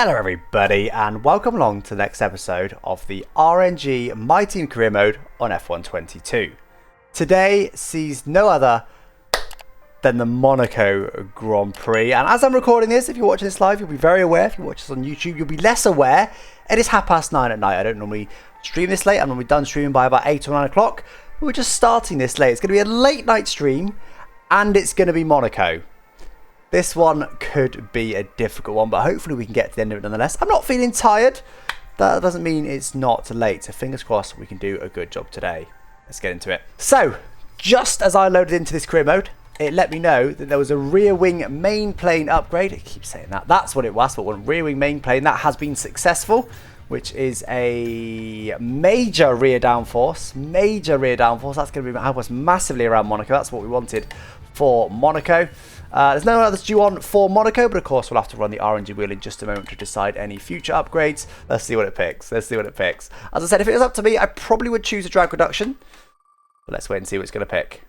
Hello everybody and welcome along to the next episode of the RNG My Team Career Mode on F122. Today sees no other than the Monaco Grand Prix, and as I'm recording this, if you're watching this live, you'll be very aware. If you watch this on YouTube, you'll be less aware. It is 9:30 at night. I don't normally stream this late. I'm normally done streaming by about 8 or 9 o'clock. We're just starting this late. It's going to be a late night stream and it's going to be Monaco. This one could be a difficult one, but hopefully we can get to the end of it nonetheless. I'm not feeling tired. That doesn't mean it's not late, so fingers crossed we can do a good job today. Let's get into it. So, just as I loaded into this career mode, it let me know that there was a rear wing main plane upgrade. It keeps saying that. That's what it was, but one rear wing main plane. That has been successful, which is a major rear downforce. Major rear downforce. That's going to help us massively around Monaco. That's what we wanted for Monaco. There's no others due on for Monaco, but of course we'll have to run the RNG wheel in just a moment to decide any future upgrades. Let's see what it picks. Let's see what it picks. As I said, if it was up to me, I probably would choose a drag reduction. But let's wait and see what it's going to pick.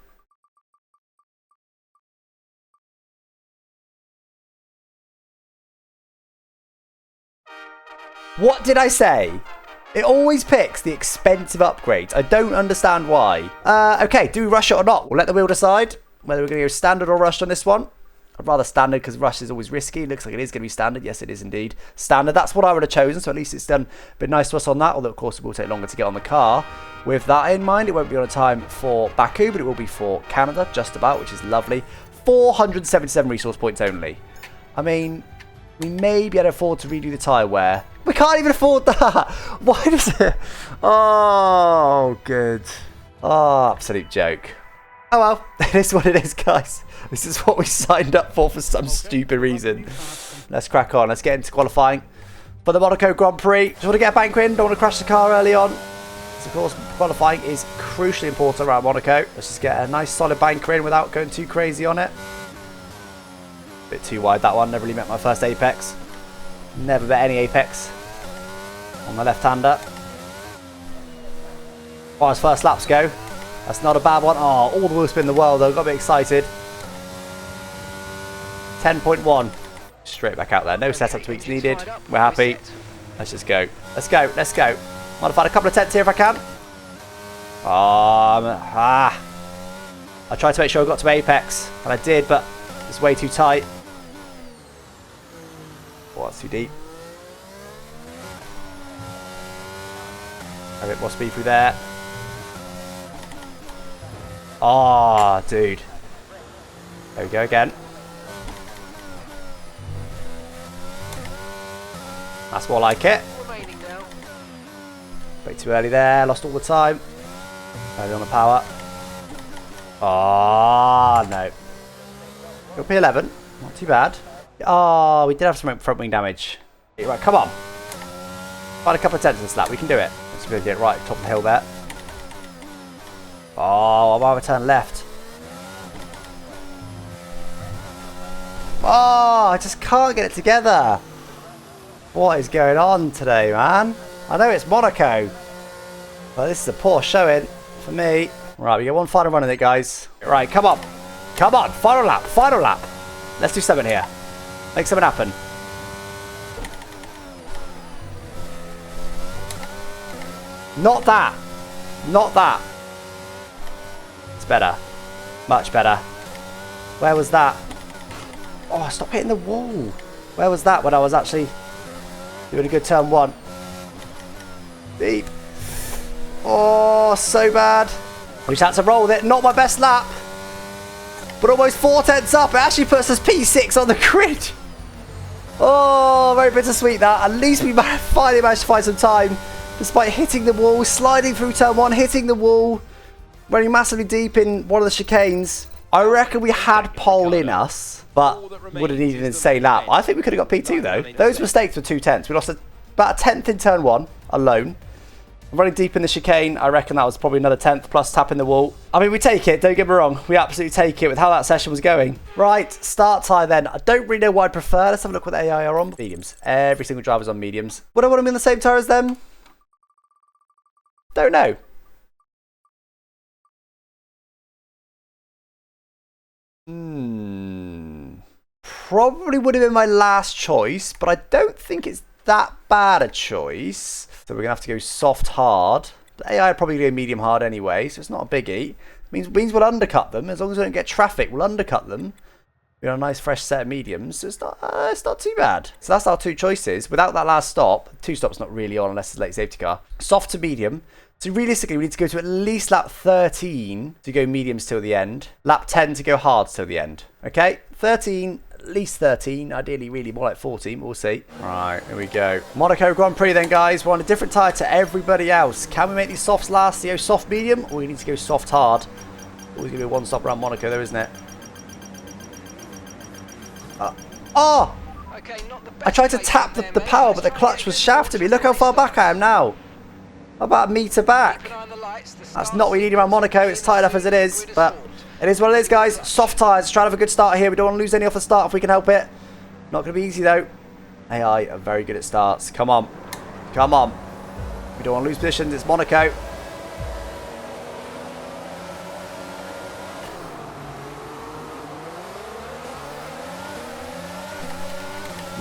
What did I say? It always picks the expensive upgrades. I don't understand why. Okay, do we rush it or not? We'll let the wheel decide whether we're going to go standard or rushed on this one. I'd rather standard because rush is always risky. Looks like it is going to be standard. Yes, it is indeed standard. That's what I would have chosen, so at least it's done a bit nice to us on that, although of course it will take longer to get on the car. With that in mind, it won't be on a time for Baku, but it will be for Canada, just about, which is lovely. 477 resource points only. I mean, we may be able to afford to redo the tyre wear. We can't even afford that. Why does it? Oh, good. Oh, absolute joke. Oh well, it is what it is, guys. This is what we signed up for some stupid reason. Let's crack on. Let's get into qualifying for the Monaco Grand Prix. Just want to get a bank win. Don't want to crash the car early on. So of course, qualifying is crucially important around Monaco. Let's just get a nice solid banker in without going too crazy on it. Bit too wide that one. Never really met my first apex. Never bet any apex on the left-hander. As far as first laps go, that's not a bad one. Oh, all the wheel spin in the world though. Got a bit excited. 10.1. Straight back out there. No setup tweaks needed. We're happy. Let's just go. Let's go. Let's go. Might find a couple of tenths here if I can. I tried to make sure I got to apex, and I did, but it's way too tight. Oh, that's too deep. A bit more speed through there. Oh, dude. There we go again. That's more like it. Way too early there. Lost all the time. Early on the power. Oh, no. Got P11. Not too bad. Oh, we did have some front wing damage. Right, come on. Find a couple of tenths in this lap. We can do it. Let's go get right top of the hill there. Oh, I'm going to turn left. Oh, I just can't get it together. What is going on today, man? I know it's Monaco, but this is a poor showing for me. Right, we get one final run in it, guys. Right, come on. Come on, final lap, final lap. Let's do something here. Make something happen. Not that. Not that. It's better. Much better. Where was that? Oh, stop hitting the wall. Where was that when I was actually doing a good turn one? Deep. Oh, so bad. We just had to roll with it. Not my best lap. But almost 4 tenths up. It actually puts us P6 on the grid. Oh, very bittersweet that. At least we finally managed to find some time. Despite hitting the wall, sliding through turn one, hitting the wall, running massively deep in one of the chicanes. I reckon we had pole in us, but would have needed an insane lap. I think we could have got P2 though. Those mistakes were 2 tenths. We lost about a tenth in turn one alone. Running deep in the chicane, I reckon that was probably another tenth plus tapping the wall. I mean, we take it, don't get me wrong. We absolutely take it with how that session was going. Right, start time then. I don't really know what I'd prefer. Let's have a look what the AI are on. Mediums. Every single driver's on mediums. Would I want to be in the same tyre as them? Don't know. probably would have been my last choice, but I don't think it's that bad a choice. So we're going to have to go soft hard. The AI are probably going to go medium hard anyway, so it's not a biggie. Means we'll undercut them. As long as we don't get traffic, we'll undercut them. We got a nice fresh set of mediums, so it's not too bad. So that's our two choices. Without that last stop, two stops not really on unless it's a late safety car. Soft to medium. So realistically, we need to go to at least lap 13 to go mediums till the end. Lap 10 to go hards till the end. Okay? 13, at least 13. Ideally, really more like 14. We'll see. Right, here we go. Monaco Grand Prix then, guys. We're on a different tyre to everybody else. Can we make these softs last? To go soft medium, or we need to go soft hard? Always going to be one stop around Monaco, though, isn't it? Oh! Okay, I tried to tap the power, but the clutch was shafting me. Look how far back I am now. About a metre back. That's not what we need around Monaco. It's tight enough as it is, but it is what it is, guys. Soft tyres. Trying to have a good start here. We don't want to lose any off the start if we can help it. Not going to be easy, though. AI are very good at starts. Come on. Come on. We don't want to lose positions. It's Monaco.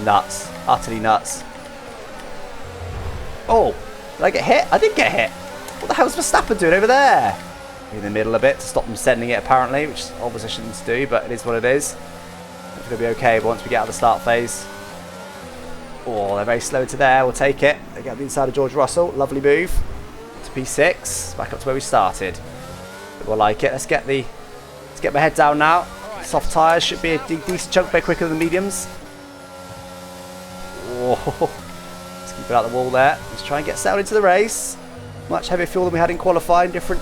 Nuts. Utterly nuts. Oh, did I get hit? I did get hit. What the hell's Verstappen doing over there? In the middle a bit to stop them sending it, apparently, which opposition to do, but it is what it is. It's going to be okay once we get out of the start phase. Oh, they're very slow to there. We'll take it. They get the inside of George Russell. Lovely move. To P6. Back up to where we started. We'll like it. Let's get my head down now. Soft tyres should be a decent chunk bit quicker than the mediums. Oh, let's keep it out the wall there. Let's try and get settled into the race. Much heavier fuel than we had in qualifying. Different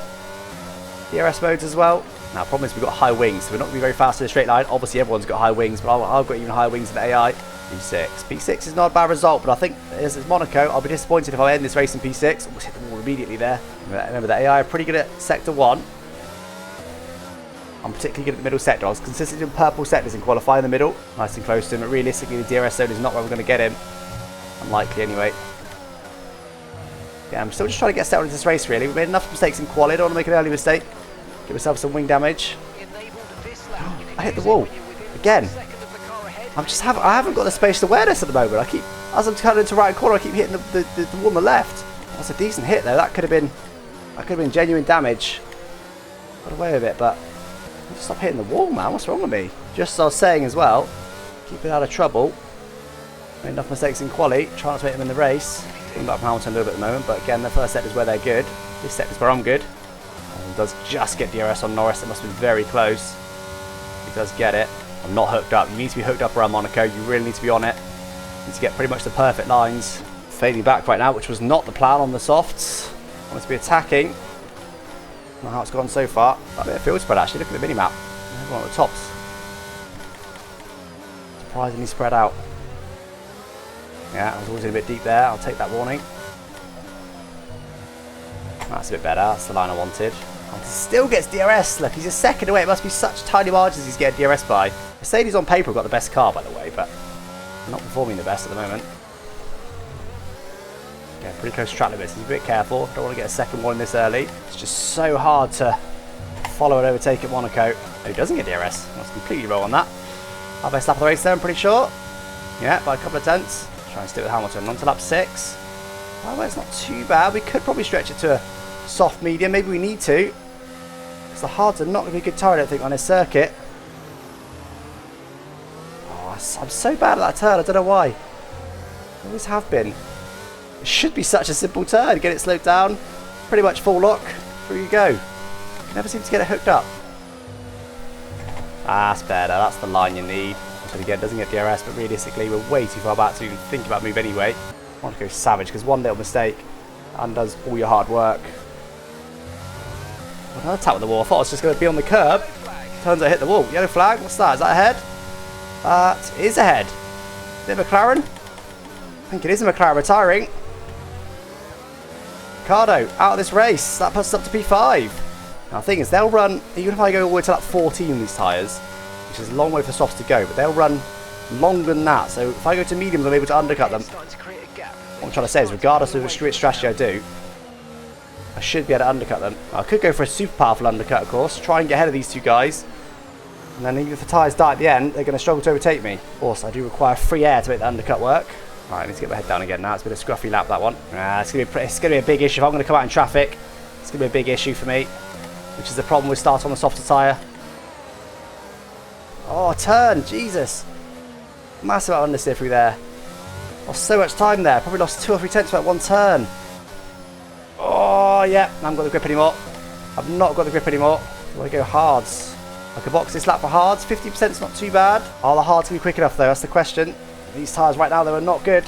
DRS modes as well. Now, the problem is we've got high wings, so we're not going to be very fast in a straight line. Obviously, everyone's got high wings, but I've got even higher wings than AI. P6. P6 is not a bad result, but I think as it's Monaco, I'll be disappointed if I end this race in P6. Almost hit the wall immediately there. Remember that AI are pretty good at Sector 1. I'm particularly good at the middle sector. I was consistently in purple sectors in qualifying the middle. Nice and close to him, but realistically, the DRS zone is not where we're going to get him. Unlikely, anyway. Yeah, I'm still just trying to get settled into this race, really. We've made enough mistakes in quali. I don't want to make an early mistake. Give myself some wing damage. I hit the wall. Again. I haven't got the spatial awareness at the moment. As I'm turning into right corner, I keep hitting the wall on the left. That's a decent hit, though. That could have been genuine damage. Got away with it, but stop hitting the wall, man. What's wrong with me? Just as I was saying as well, keep it out of trouble. Made enough mistakes in quali. Try not to make them in the race. Thinking about Hamilton a little bit at the moment, but again, the first set is where they're good. This set is where I'm good. And he does just get DRS on Norris. It must have been very close. He does get it. I'm not hooked up. You need to be hooked up around Monaco. You really need to be on it. You need to get pretty much the perfect lines. Fading back right now, which was not the plan on the softs. I want to be attacking. Not how it's gone so far. A bit of field spread, actually. Look at the mini-map. Everyone at the tops. Surprisingly spread out. Yeah, I was always in a bit deep there. I'll take that warning. That's a bit better. That's the line I wanted. And still gets DRS. Look, he's a second away. It must be such tiny margins he's getting DRS by. Mercedes on paper have got the best car, by the way, but not performing the best at the moment. Yeah, pretty close to track limits. He's a bit careful. Don't want to get a second one this early. It's just so hard to follow and overtake at Monaco. Oh, he doesn't get DRS. I was completely wrong on that. Our best lap of the race there, I'm pretty sure. Yeah, by a couple of tenths. Try and stick with Hamilton. On to lap 6. Well, it's not too bad. We could probably stretch it to a soft medium. Maybe we need to. Because the hards are not going to be a good tire, I don't think, on this circuit. Oh, I'm so bad at that turn. I don't know why. I always have been. It should be such a simple turn. Get it slowed down. Pretty much full lock. Through you go. Never seem to get it hooked up. That's better. That's the line you need. So again, doesn't get DRS, but realistically, we're way too far back to even think about move anyway. I want to go savage because one little mistake undoes all your hard work. Another tap on the wall. I thought I was just going to be on the curb. Turns out I hit the wall. Yellow flag. What's that? Is that ahead? That is ahead. Is it McLaren? I think it is a McLaren retiring. Ricardo out of this race. That puts us up to P5. Now the thing is, they'll run, even if I go all the way to lap 14 in these tyres, which is a long way for softs to go, but they'll run longer than that. So if I go to mediums, I'm able to undercut them. What I'm trying to say is, regardless of which strategy I do, I should be able to undercut them. I could go for a super powerful undercut, of course. Try and get ahead of these two guys. And then even if the tyres die at the end, they're going to struggle to overtake me. Also, I do require free air to make the undercut work. Right, I need to get my head down again now. It's been a scruffy lap, that one. It's going to be a big issue. If I'm going to come out in traffic, it's going to be a big issue for me, which is the problem with start on the softer tyre. Oh, turn, Jesus. Massive amount of understeer through there. Lost so much time there. Probably lost 2 or 3 tenths for that one turn. Oh, yeah. I haven't got the grip anymore. I've not got the grip anymore. I want to go hards. I could box this lap for hards. 50% is not too bad. Are the hards going to be quick enough, though? That's the question. These tyres right now, they are not good.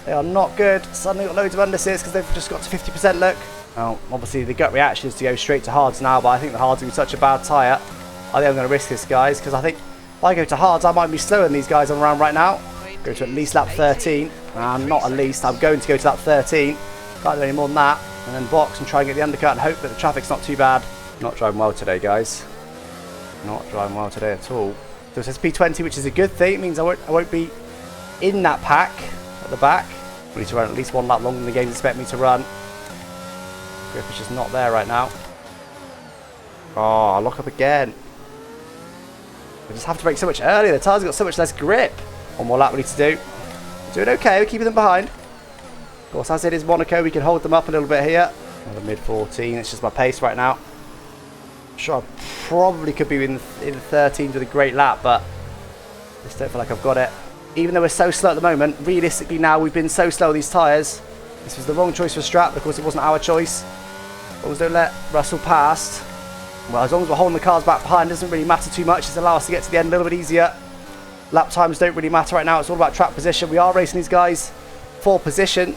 They are not good. Suddenly got loads of understeers because they've just got to 50%, look. Now, obviously, the gut reaction is to go straight to hards now, but I think the hards are going to be such a bad tyre. I think I'm going to risk this, guys, because I think if I go to hards, I might be slower than these guys on around right now. Go to at least lap 13. Not at least. I'm going to go to lap 13. Can't do any more than that. And then box and try and get the undercut and hope that the traffic's not too bad. Not driving well today, guys. Not driving well today at all. So it says P20, which is a good thing. It means I won't be in that pack at the back. I need to run at least one lap longer than the games expect me to run. Grip is just not there right now. Oh, I lock up again. I just have to brake so much earlier. The tyres got so much less grip. One more lap we need to do. We're doing okay. We're keeping them behind. Of course, as it is Monaco, we can hold them up a little bit here. Another mid-14. It's just my pace right now. Sure, I probably could be in the 13s with a great lap, but I just don't feel like I've got it. Even though we're so slow at the moment, realistically now we've been so slow with these tyres. This was the wrong choice for Strat because it wasn't our choice. As long as don't let Russell past. Well, as long as we're holding the cars back behind, it doesn't really matter too much. It's allow us to get to the end a little bit easier. Lap times don't really matter right now. It's all about track position. We are racing these guys for position.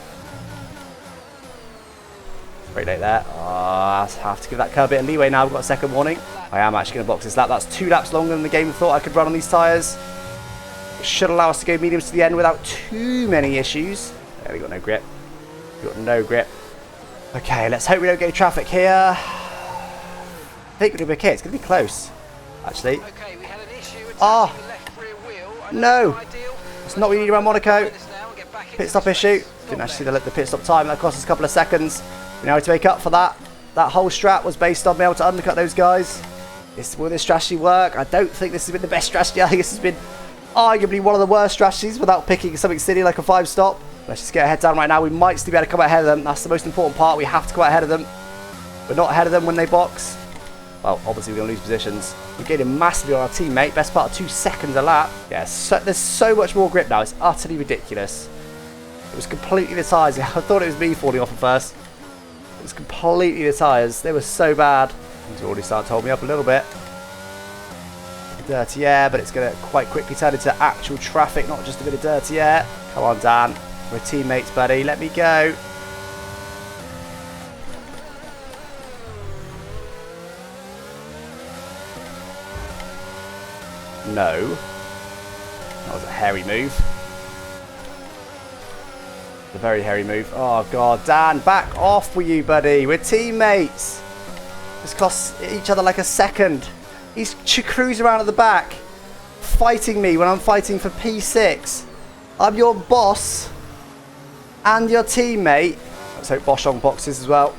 Very late there. Oh, I have to give that car a bit of leeway now. We've got a second warning. I am actually going to box this lap. That's 2 laps longer than the game thought I could run on these tyres. It should allow us to go mediums to the end without too many issues. There, we've got no grip. We've got no grip. Okay, let's hope we don't get traffic here. I think it'll be okay. It's going to be close, actually. Okay, we had an issue. Oh, no. It's not what we need around Monaco. Pit stop issue. Didn't actually see the pit stop time. That cost us a couple of seconds. You know, to make up for that, that whole strat was based on being able to undercut those guys. Will this strategy work? I don't think this has been the best strategy. I think this has been arguably one of the worst strategies without picking something silly like a 5-stop. Let's just get our head down right now. We might still be able to come out ahead of them. That's the most important part. We have to come out ahead of them. We're not ahead of them when they box. Well, obviously we're going to lose positions. We're getting massively on our teammate. Best part of 2 seconds a lap. Yeah, there's so much more grip now. It's utterly ridiculous. It was completely the tyres. I thought it was me falling off at first. It was completely the tyres. They were so bad. It's already started to hold me up a little bit. Dirty air, but it's going to quite quickly turn into actual traffic, not just a bit of dirty air. Come on, Dan. We're teammates, buddy. Let me go. No. That was a hairy move. A very hairy move. Oh, God. Dan, back off with you, buddy. We're teammates. This costs each other like a second. He's cruising around at the back, fighting me when I'm fighting for P6. I'm your boss and your teammate. Let's hope Bosch on boxes as well.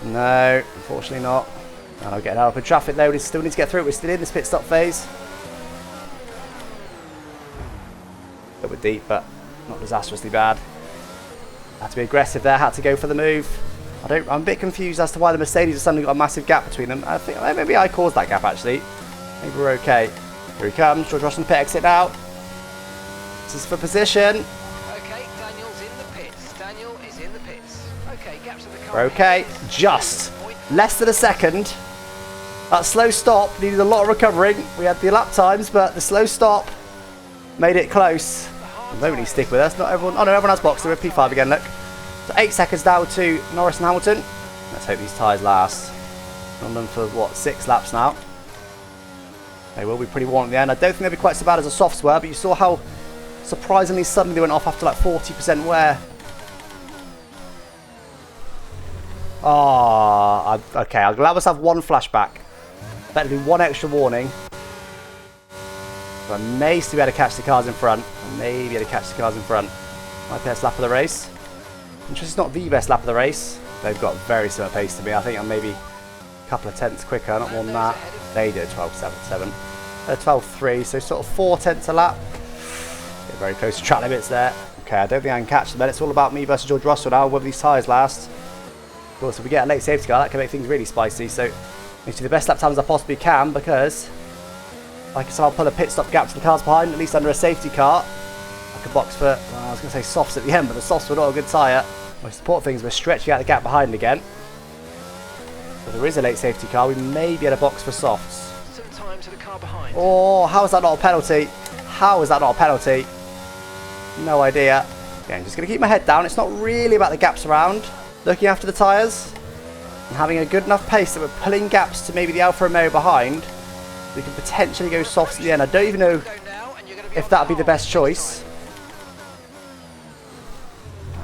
No, unfortunately not. And I'll get out of traffic though. We still need to get through it. We're still in this pit stop phase. A little bit deep, but not disastrously bad. Had to be aggressive there. Had to go for the move. I'm a bit confused as to why the Mercedes has suddenly got a massive gap between them. I think maybe I caused that gap actually. Maybe we're okay. Here he comes. George Russell in the pit exit now. This is for position. Okay, Daniel's in the pits. Daniel is in the pits. Okay, gaps of the car. We're okay. Just less than a second. That slow stop needed a lot of recovering. We had the lap times, but the slow stop made it close. Nobody stick with us. Not everyone. Oh no, everyone has boxed. We're at P5 again. Look. So 8 seconds down to Norris and Hamilton. Let's hope these tyres last. On them for what, 6 laps now. They will be pretty warm at the end. I don't think they'll be quite so bad as the softs were, but you saw how surprisingly suddenly they went off after like 40% wear. Oh, okay. I'll allow us to have 1 flashback. Better do 1 extra warning. So I may still be able to catch the cars in front. I may be able to catch the cars in front. My best lap of the race. Interesting, it's not the best lap of the race. They've got very similar pace to me. I think I'm maybe a couple of tenths quicker, not more than that. They did 12.77. 12.3, so sort of 4 tenths a lap. Get very close to track limits there. Okay, I don't think I can catch them then. It's all about me versus George Russell now, whether these tyres last. Of course, if we get a late safety car, that can make things really spicy. So, I need to do the best lap times I possibly can, because I can somehow pull a pit stop gap to the cars behind, at least under a safety car. I could box for, well, I was going to say softs at the end, but the softs were not a good tyre. My support things were stretching out the gap behind again. If there is a late safety car, we may be able to box for softs. Some time to the car behind. Oh, how is that not a penalty? How is that not a penalty? No idea. Again, just going to keep my head down. It's not really about the gaps around. Looking after the tyres and having a good enough pace that we're pulling gaps to maybe the Alfa Romeo behind. We can potentially go softs at the end. I don't even know if that would be the best choice.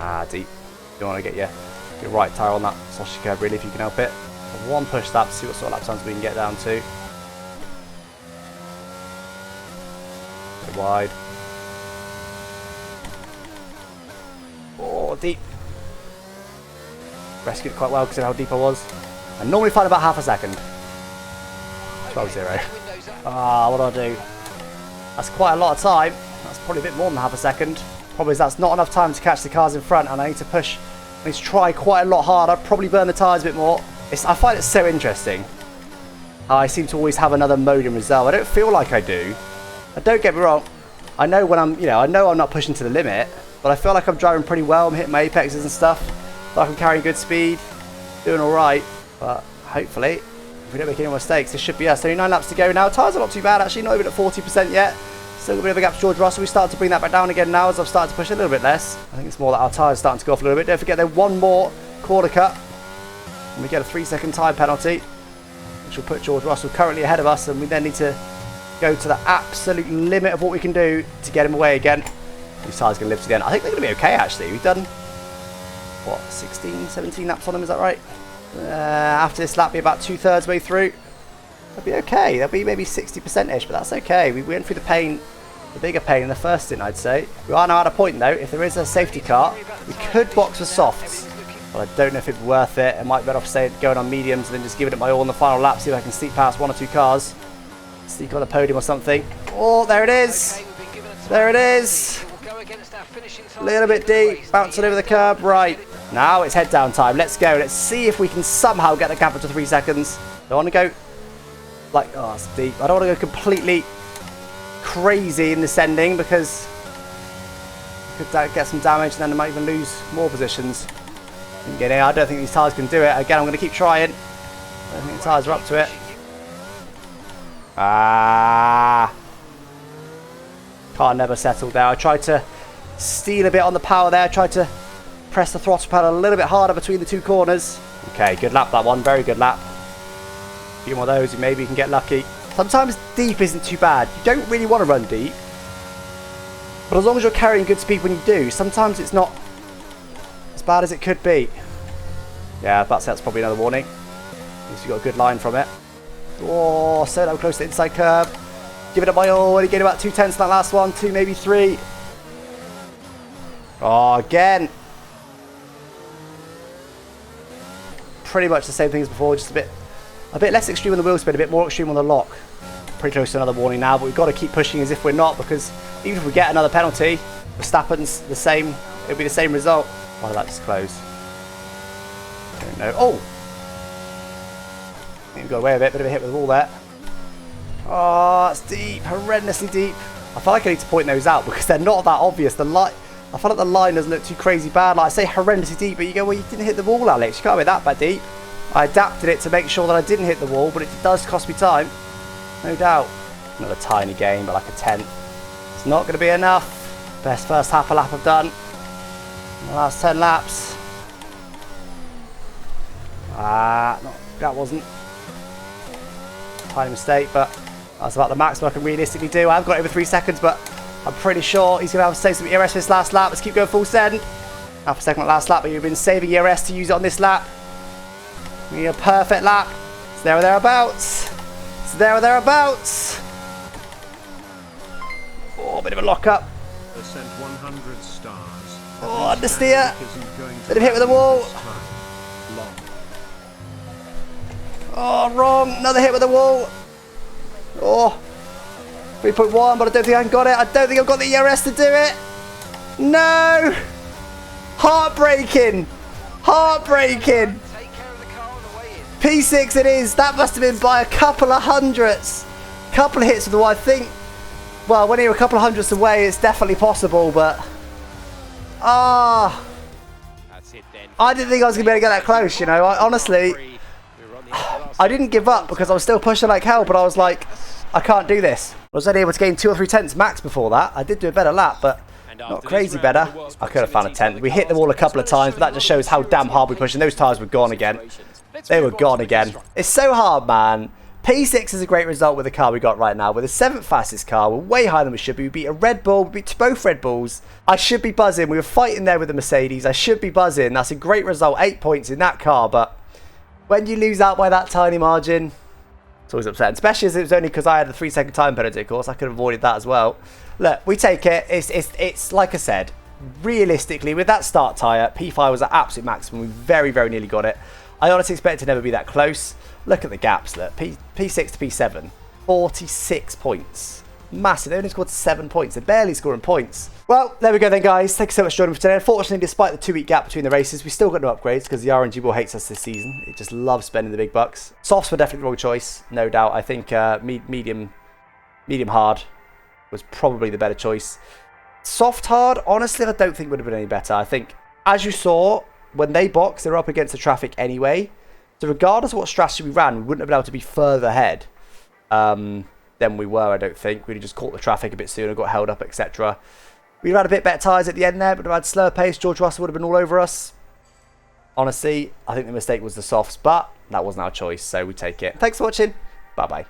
Ah, deep. You don't want to get your right tyre on that sausage curb, really, if you can help it. One push lap to see what sort of lap times we can get down to. Go wide. Oh, deep. Rescued it quite well because of how deep I was. I normally find about half a second. 12.0. Ah, what do I do? That's quite a lot of time. That's probably a bit more than half a second. Problem is that's not enough time to catch the cars in front, and I need to push. I need to try quite a lot harder. Probably burn the tyres a bit more. I find it so interesting how I seem to always have another mode in reserve. I don't feel like I do. Don't get me wrong. I know when I'm, I know I'm not pushing to the limit, but I feel like I'm driving pretty well. I'm hitting my apexes and stuff. Feel like I'm carrying good speed, doing all right. But hopefully, if we don't make any mistakes, this should be us. Only 9 laps to go now. Tyres are not too bad actually. Not even at 40% yet. Still a bit of a gap to George Russell. We started to bring that back down again now as I've started to push a little bit less. I think it's more that our tyres are starting to go off a little bit. Don't forget there's one more quarter cut. And we get a 3-second time penalty, which will put George Russell currently ahead of us, and we then need to go to the absolute limit of what we can do to get him away again. These tyres are going to live to the end. I think they're going to be okay actually. We've done, what, 16, 17 laps on them, is that right? After this lap, be about 2/3 way through. That'll be okay. That'll be maybe 60%-ish, but that's okay. We went through the pain, the bigger pain in the first stint, I'd say. We are now at a point though, if there is a safety car, we could box for softs. But I don't know if it'd be worth it. I might be better off going on mediums and then just giving it my all in the final lap, see if I can sneak past 1 or 2 cars. Sneak on a podium or something. Oh, there it is. There it is. A little bit deep, bouncing over the curb. Right, now it's head down time. Let's go. Let's see if we can somehow get the gap up to 3 seconds. I don't want to go like, oh, it's deep. I don't want to go completely crazy in this ending because we could get some damage and then I might even lose more positions. I don't think these tyres can do it. Again, I'm going to keep trying. I don't think the tyres are up to it. Ah. Car never settled there. I tried to steal a bit on the power there. I tried to press the throttle pedal a little bit harder between the 2 corners. Okay, good lap that one. Very good lap. A few more of those and maybe you can get lucky. Sometimes deep isn't too bad. You don't really want to run deep. But as long as you're carrying good speed when you do, sometimes it's not as bad as it could be. Yeah, that's probably another warning. At least you got a good line from it. Oh, so damn close to the inside curb. Give it up my all. Only getting about 2/10 in that last one. 2, maybe 3. Oh, again. Pretty much the same thing as before, just a bit less extreme on the wheel spin, a bit more extreme on the lock. Pretty close to another warning now, but we've got to keep pushing as if we're not, because even if we get another penalty, Verstappen's the same. It'll be the same result. Why did that just close? I don't know. Oh! I think we got away with it. Bit of a hit with the wall there. Oh, it's deep. Horrendously deep. I feel like I need to point those out because they're not that obvious. I feel like the line doesn't look too crazy bad. Like I say horrendously deep, but you go, well, you didn't hit the wall, Alex. You can't be that bad deep. I adapted it to make sure that I didn't hit the wall, but it does cost me time. No doubt. Another tiny gain, but like a 10th. It's not going to be enough. Best first half a lap I've done. In the last 10 laps. No, that wasn't. Tiny mistake, but that's about the maximum I can realistically do. I've got over 3 seconds, but I'm pretty sure he's going to have to save some ERS for this last lap. Let's keep going full send. Half a second on last lap, but you've been saving ERS to use it on this lap. We need a perfect lap. It's there or thereabouts. It's there or thereabouts. Oh, a bit of a lock up. 100 stars. Oh, understeer. Bit of hit with the wall. Oh, wrong. Another hit with the wall. Oh. 3.1, but I don't think I got it. I don't think I've got the ERS to do it. No. Heartbreaking. Heartbreaking. Take care of the car on the way in. P6 it is. That must have been by a couple of hundredths. Couple of hits with the wall, I think. Well, when you're a couple of hundredths away, it's definitely possible, but... Ah. I didn't think I was going to be able to get that close, you know. Honestly, I didn't give up because I was still pushing like hell, but I was like, I can't do this. I was only able to gain 2 or 3 tenths max before that. I did do a better lap, but not crazy better. I could have found a tenth. We hit the wall a couple of times, but that just shows how damn hard we pushed, and those tyres were gone again. They were gone again. It's so hard, man. P6 is a great result with the car we got right now. We're the 7th fastest car. We're way higher than we should be. We beat a Red Bull. We beat both Red Bulls. I should be buzzing. We were fighting there with the Mercedes. I should be buzzing. That's a great result. 8 points in that car. But when you lose out by that tiny margin, it's always upsetting. Especially as it was only because I had a 3-second time penalty, of course. I could have avoided that as well. Look, we take it. It's like I said, realistically, with that start tyre, P5 was at absolute maximum. We very, very nearly got it. I honestly expect it to never be that close. Look at the gaps. Look, P6 to P7, 46 points. Massive. They only scored 7 points. They're barely scoring points. Well, there we go then, guys. Thank you so much for joining me for today. Unfortunately, despite the 2-week gap between the races, we still got no upgrades because the RNG ball hates us this season. It just loves spending the big bucks. Softs were definitely the wrong choice, no doubt. I think medium hard was probably the better choice. Soft hard, honestly, I don't think would have been any better. I think, as you saw, when they boxed, they were up against the traffic anyway. So regardless of what strategy we ran, we wouldn't have been able to be further ahead than we were, I don't think. We'd just caught the traffic a bit sooner, got held up, etc. We'd have had a bit better tyres at the end there, but we'd have had slower pace. George Russell would have been all over us. Honestly, I think the mistake was the softs, but that wasn't our choice, so we take it. Thanks for watching. Bye-bye.